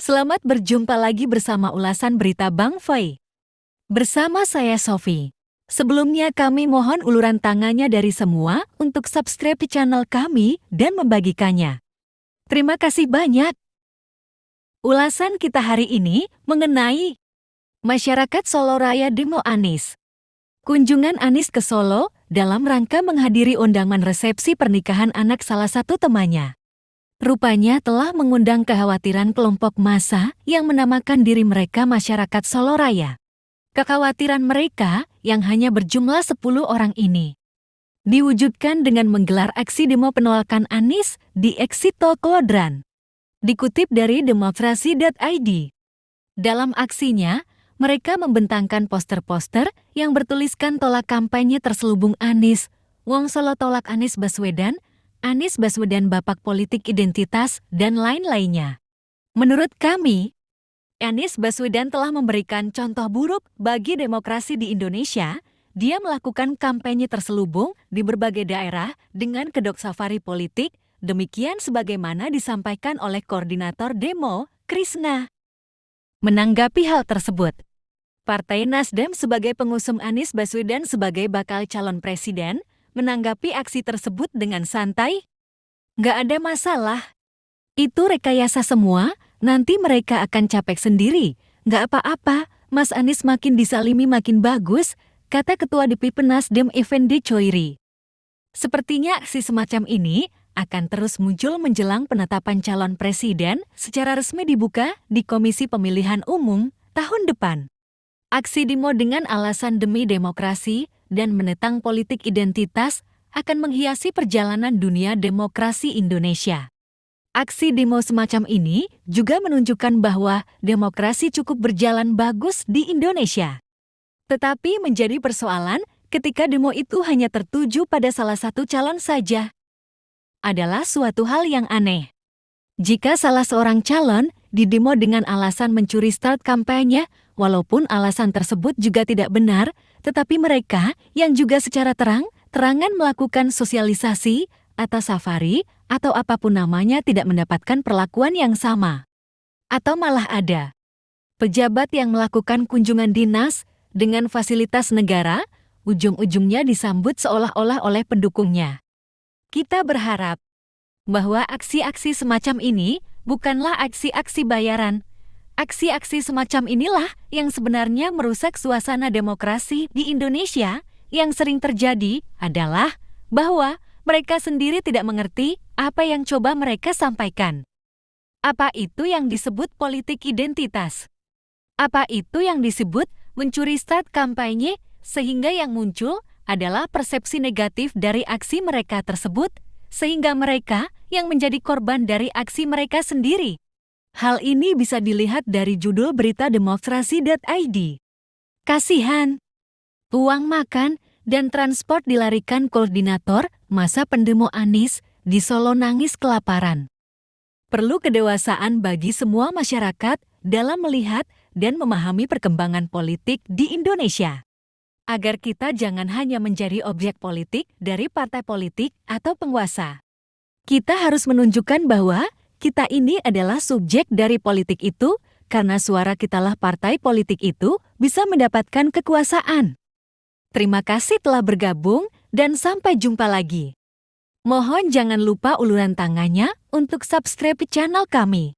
Selamat berjumpa lagi bersama ulasan berita Bang Fei. Bersama saya Sofi. Sebelumnya kami mohon uluran tangannya dari semua untuk subscribe channel kami dan membagikannya. Terima kasih banyak. Ulasan kita hari ini mengenai Masyarakat Solo Raya demo Anies. Kunjungan Anies ke Solo dalam rangka menghadiri undangan resepsi pernikahan anak salah satu temannya. Rupanya telah mengundang kekhawatiran kelompok massa yang menamakan diri mereka Masyarakat Solo Raya. Kekhawatiran mereka yang hanya berjumlah 10 orang ini diwujudkan dengan menggelar aksi demo penolakan Anies di Exit Tol Klodran. Dikutip dari demokrasi.id. Dalam aksinya, mereka membentangkan poster-poster yang bertuliskan tolak kampanye terselubung Anies, Wong Solo tolak Anies Baswedan Bapak politik identitas, dan lain-lainnya. Menurut kami, Anies Baswedan telah memberikan contoh buruk bagi demokrasi di Indonesia. Dia melakukan kampanye terselubung di berbagai daerah dengan kedok safari politik, demikian sebagaimana disampaikan oleh koordinator demo, Krisna. Menanggapi hal tersebut, Partai Nasdem sebagai pengusung Anies Baswedan sebagai bakal calon presiden, menanggapi aksi tersebut dengan santai. Nggak ada masalah. Itu rekayasa semua, nanti mereka akan capek sendiri. Nggak apa-apa, Mas Anies makin disalimi makin bagus, kata Ketua DPP Nasdem Effendi Choiri. Sepertinya aksi semacam ini akan terus muncul menjelang penetapan calon presiden secara resmi dibuka di Komisi Pemilihan Umum tahun depan. Aksi demo dengan alasan demi demokrasi dan menentang politik identitas akan menghiasi perjalanan dunia demokrasi Indonesia. Aksi demo semacam ini juga menunjukkan bahwa demokrasi cukup berjalan bagus di Indonesia. Tetapi menjadi persoalan ketika demo itu hanya tertuju pada salah satu calon saja. Adalah suatu hal yang aneh. Jika salah seorang calon didemo dengan alasan mencuri start kampanye, walaupun alasan tersebut juga tidak benar, tetapi mereka yang juga secara terang-terangan melakukan sosialisasi atau safari atau apapun namanya tidak mendapatkan perlakuan yang sama. Atau malah ada pejabat yang melakukan kunjungan dinas dengan fasilitas negara, ujung-ujungnya disambut seolah-olah oleh pendukungnya. Kita berharap bahwa aksi-aksi semacam ini bukanlah aksi-aksi bayaran. Aksi-aksi semacam inilah yang sebenarnya merusak suasana demokrasi di Indonesia. Yang sering terjadi adalah bahwa mereka sendiri tidak mengerti apa yang coba mereka sampaikan. Apa itu yang disebut politik identitas? Apa itu yang disebut mencuri start kampanye sehingga yang muncul adalah persepsi negatif dari aksi mereka tersebut, sehingga mereka yang menjadi korban dari aksi mereka sendiri. Hal ini bisa dilihat dari judul berita demokrasi.id. Kasihan. Uang makan dan transport dilarikan koordinator masa pendemo Anies di Solo nangis kelaparan. Perlu kedewasaan bagi semua masyarakat dalam melihat dan memahami perkembangan politik di Indonesia. Agar kita jangan hanya menjadi objek politik dari partai politik atau penguasa. Kita harus menunjukkan bahwa kita ini adalah subjek dari politik itu, karena suara kitalah partai politik itu bisa mendapatkan kekuasaan. Terima kasih telah bergabung dan sampai jumpa lagi. Mohon jangan lupa uluran tangannya untuk subscribe channel kami.